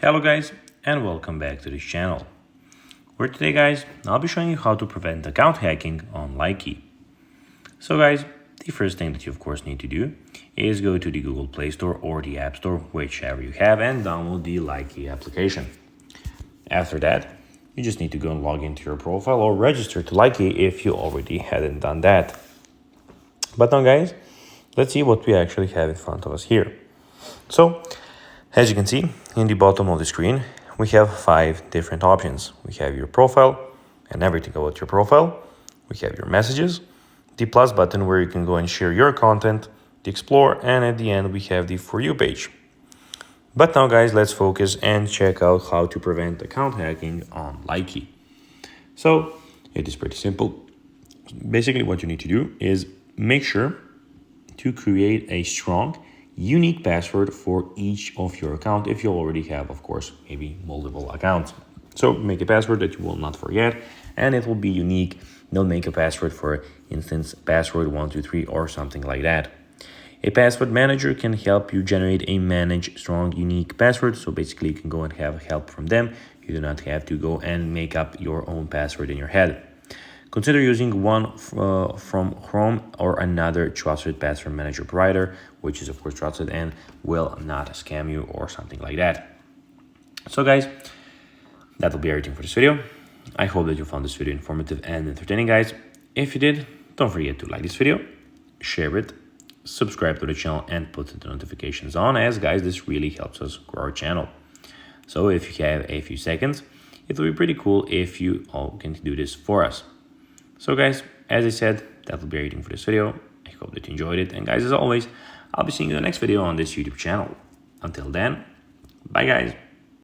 Hello guys and welcome back to this channel, where today guys I'll be showing you how to prevent account hacking on Likee. So guys, the first thing that you of course need to do is go to the Google Play Store or the App Store, whichever you have, and download the Likee application. After that, you just need to go and log into your profile or register to Likee if you already hadn't done that. But now guys, let's see what we actually have in front of us here. So as you can see, in the bottom of the screen, we have 5 different options. We have your profile and everything about your profile. We have your messages, the plus button where you can go and share your content, the explore, and at the end we have the For You page. But now guys, let's focus and check out how to prevent account hacking on Likee. So it is pretty simple. Basically what you need to do is make sure to create a strong unique password for each of your account if you already have, of course, maybe multiple accounts. So make a password that you will not forget and it will be unique. Don't make a password, for instance, password 123 or something like that. A password manager can help you generate a manage strong unique password. So basically you can go and have help from them. You do not have to go and make up your own password in your head. Consider using one from Chrome or another trusted password manager provider, which is of course trusted and will not scam you or something like that. So guys, that will be everything for this video. I hope that you found this video informative and entertaining, guys. If you did, don't forget to like this video, share it, subscribe to the channel, and put the notifications on, as guys, this really helps us grow our channel. So if you have a few seconds, it will be pretty cool if you all can do this for us. So guys, as I said, that will be everything for this video. I hope that you enjoyed it. And guys, as always, I'll be seeing you in the next video on this YouTube channel. Until then, bye guys.